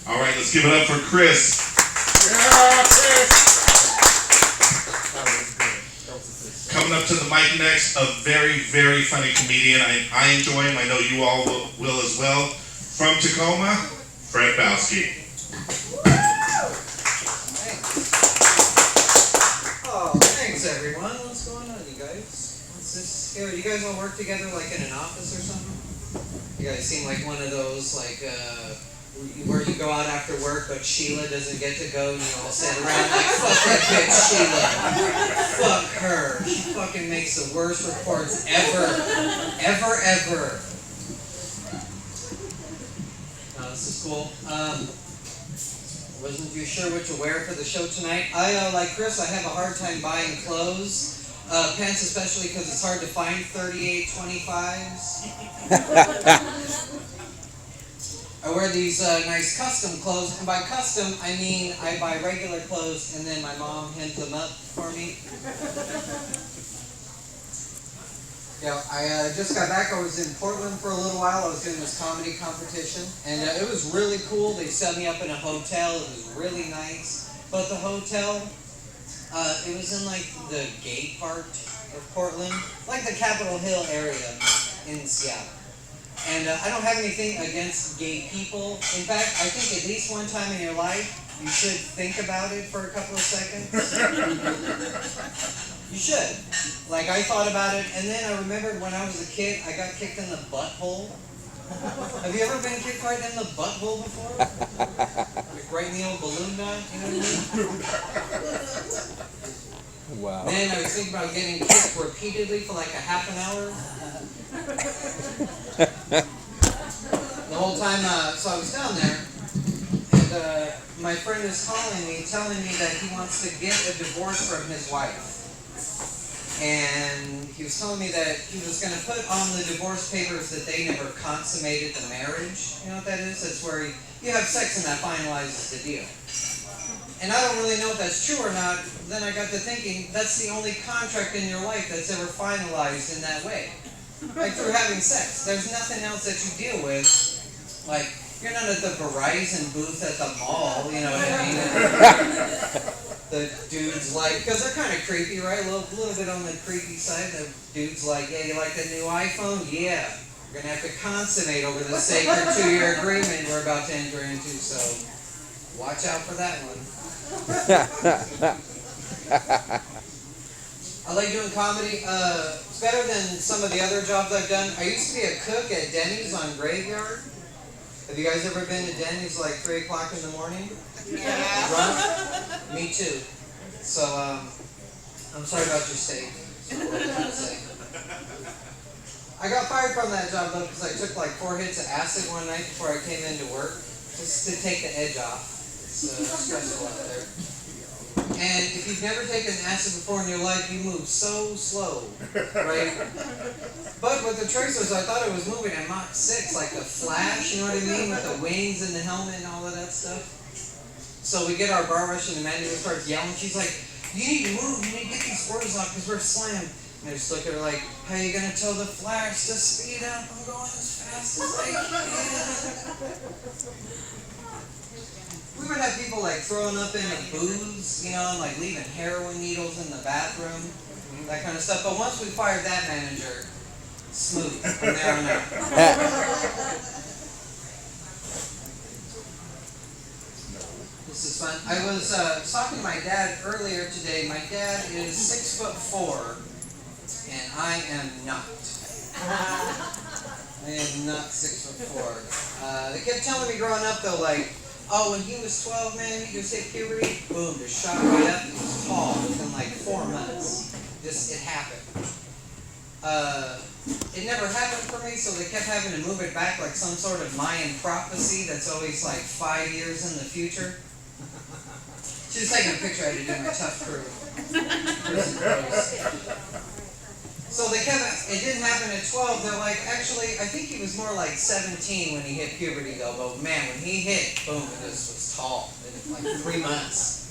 All right, let's give it up for Chris. Yeah, Chris. Coming up to the mic next, a very, very funny comedian. I enjoy him. I know you all will as well. From Tacoma, Fred Bowski. Thanks everyone. What's going on, you guys? What's this here? You guys all work together like in an office or something? You guys seem like one of those where you go out after work but Sheila doesn't get to go and you all sit around like, fuck that bitch Sheila. Fuck her. She fucking makes the worst reports ever. Ever. This is cool. Wasn't too sure what to wear for the show tonight. Like Chris, I have a hard time buying clothes. Pants especially because it's hard to find 3825s. I wear these nice custom clothes, and by custom, I mean I buy regular clothes and then my mom hems them up for me. Yeah, I just got back. I was in Portland for a little while. I was doing this comedy competition, and it was really cool. They set me up in a hotel. It was really nice. But the hotel, it was in like the gay part of Portland, like the Capitol Hill area in Seattle. And I don't have anything against gay people. In fact, I think at least one time in your life, you should think about it for a couple of seconds. You should. Like, I thought about it, and then I remembered when I was a kid, I got kicked in the butthole. Have you ever been kicked right in the butthole before? Like right in the old balloon knot, you know what I mean? Wow. Then I was thinking about getting kicked repeatedly for like a half an hour. The whole time, so I was down there, and my friend is calling me, telling me that he wants to get a divorce from his wife. And he was telling me that he was going to put on the divorce papers that they never consummated the marriage. You know what that is? That's where you have sex and that finalizes the deal. And I don't really know if that's true or not. Then I got to thinking, that's the only contract in your life that's ever finalized in that way. Like through having sex. There's nothing else that you deal with. Like, you're not at the Verizon booth at the mall, you know what I mean? The dude's like, because they're kind of creepy, right? A little bit on the creepy side. The dude's like, yeah, you like the new iPhone? Yeah. We're going to have to consummate over the sacred 2-year agreement we're about to enter into, so watch out for that one. I like doing comedy. It's better than some of the other jobs I've done. I used to be a cook at Denny's on Graveyard. Have you guys ever been to Denny's like 3 o'clock in the morning? Yeah. Run? Me too. So, I'm sorry about your steak. That's what I was gonna say. I got fired from that job though because I took like 4 hits of acid one night before I came into work, just to take the edge off. It's stressful out there. And if you've never taken acid before in your life, you move so slow, right? But with the tracers, I thought it was moving at Mach 6, like the Flash, you know what I mean? With the wings and the helmet and all of that stuff. So we get our bar rush and the manager starts yelling. She's like, you need to move, you need to get these orders off because we're slammed. And I just look at her like, how are you going to tell the Flash to speed up? I'm going as fast as I can. We would have people like throwing up in the booths, you know, and like leaving heroin needles in the bathroom, that kind of stuff. But once we fired that manager, smooth from there on out. This is fun. I was talking to my dad earlier today. My dad is 6'4", and I am not. I am not 6'4". They kept telling me growing up though, like, oh, when he was 12, man, he just hit puberty, boom, just shot right up. He was tall within like 4 months. Just, it happened. It never happened for me, so they kept having to move it back like some sort of Mayan prophecy that's always like 5 years in the future. She was taking a picture I had to do my tough crew. So they kept, it didn't happen at 12. They're like, actually, I think he was more like 17 when he hit puberty though. But man, when he hit, boom, it just was tall. In like 3 months.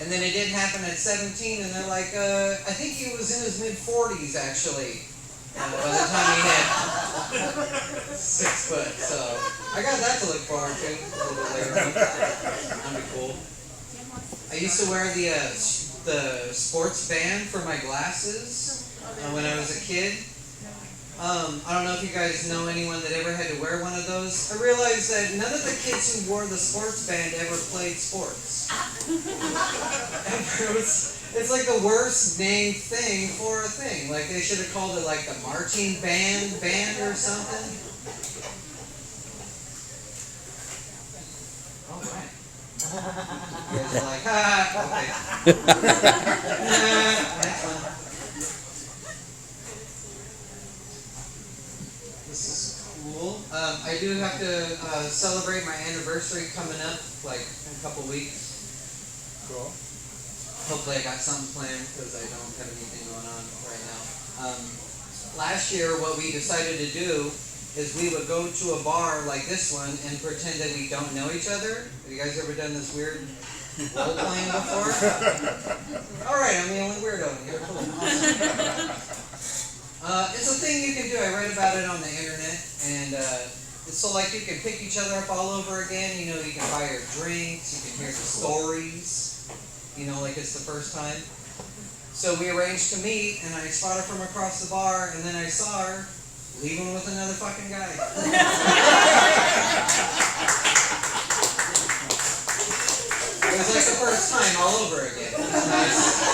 And then it didn't happen at 17, and they're like, I think he was in his mid-40s actually. by the time he hit 6 foot. So I got that to look forward to a little bit later on. That'd be cool. I used to wear the sports band for my glasses when I was a kid. I don't know if you guys know anyone that ever had to wear one of those. I realized that none of the kids who wore the sports band ever played sports. It's like the worst named thing for a thing. Like they should have called it like the marching band or something. All right. You guys are like, okay. Next one. This is cool. I do have to celebrate my anniversary coming up, like in a couple weeks. Cool. Hopefully I got something planned because I don't have anything going on right now. Last year what we decided to do is we would go to a bar like this one and pretend that we don't know each other. Have you guys ever done this weird role playing before? Alright, I'm the only weirdo here. It's a thing you can do. I read about it on the internet, and it's so like you can pick each other up all over again. You know, you can buy your drinks, you can hear the stories. You know, like it's the first time. So we arranged to meet, and I spotted her from across the bar, and then I saw her leaving with another fucking guy. It was like the first time all over again. It was nice.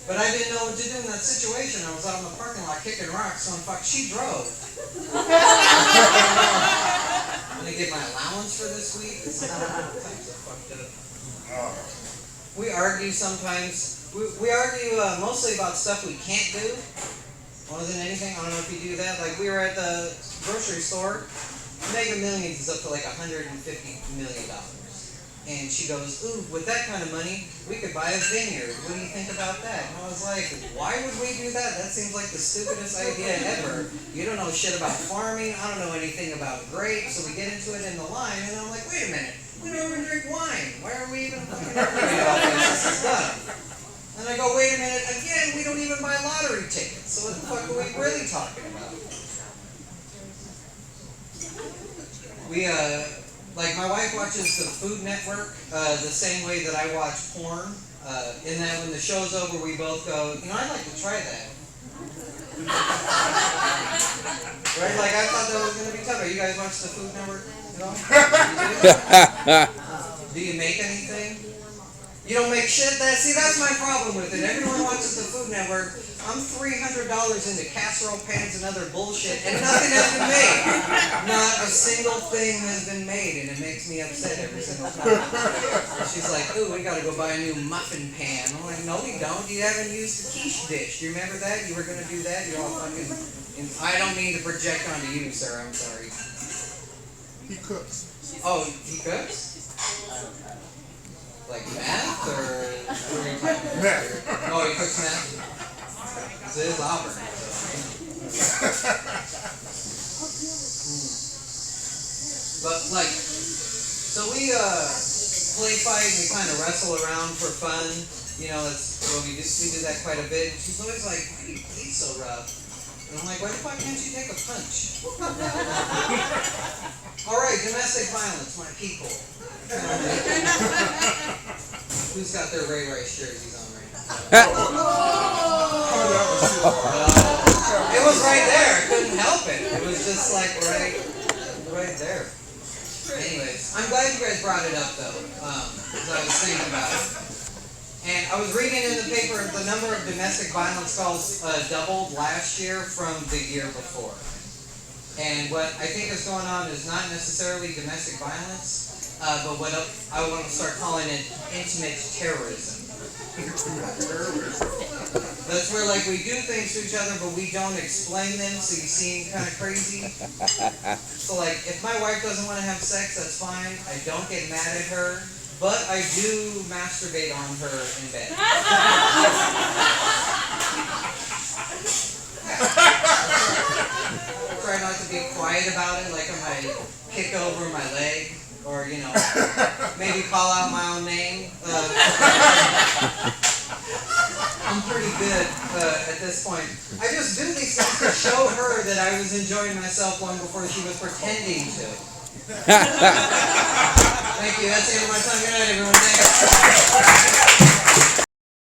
But I didn't know what to do in that situation. I was out in the parking lot kicking rocks, so she drove. I'm gonna get my allowance for this week. We argue sometimes. We argue mostly about stuff we can't do, more than anything. I don't know if you do that. Like we were at the grocery store. Mega Millions is up to like $150 million. And she goes, ooh, with that kind of money, we could buy a vineyard. What do you think about that? And I was like, why would we do that? That seems like the stupidest idea ever. You don't know shit about farming. I don't know anything about grapes. So we get into it in the line, and I'm like, wait a minute. We don't even drink wine. Why are we even fucking arguing about this? This is dumb. And I go, wait a minute. Again, we don't even buy lottery tickets. So what the fuck are we really talking about? Like my wife watches the Food Network the same way that I watch porn. In that when the show's over, we both go, you know, I'd like to try that. Right? Like I thought that was going to be tough. You guys watch the Food Network? You know? Do you make anything? You don't make shit? That's my problem with it. Everyone watches the Food Network. I'm $300 into casserole pans and other bullshit, and nothing has been made. Not a single thing has been made, and it makes me upset every single time. She's like, ooh, we gotta go buy a new muffin pan. I'm like, no, we don't. You haven't used the quiche dish. Do you remember that? You were gonna do that? You're all fucking... I don't mean to project onto you, sir. I'm sorry. He cooks. Oh, he cooks? Like meth, or... Meth. Oh, he cooks meth? It is Auburn. So. But like, so we play fight and we kind of wrestle around for fun. You know, that's what we do. We do that quite a bit. She's always like, "Why do you bleed so rough?" And I'm like, "Why the fuck can't you take a punch?" All right, domestic violence, my people. Who's got their Ray Rice jerseys on right now? It was right there. I couldn't help it. It was just like right there. Anyways, I'm glad you guys brought it up though, because I was thinking about it. And I was reading in the paper the number of domestic violence calls doubled last year from the year before. And what I think is going on is not necessarily domestic violence, but what I want to start calling it intimate terrorism. That's where like we do things to each other, but we don't explain them, so you seem kind of crazy. So like, if my wife doesn't want to have sex, that's fine. I don't get mad at her, but I do masturbate on her in bed. Try not to be quiet about it, like I might kick over my leg, or you know, maybe call out my own name. I'm pretty good at this point. I just do these things to show her that I was enjoying myself long before she was pretending to. Thank you. That's the end of my time. Good night, everyone. Thanks.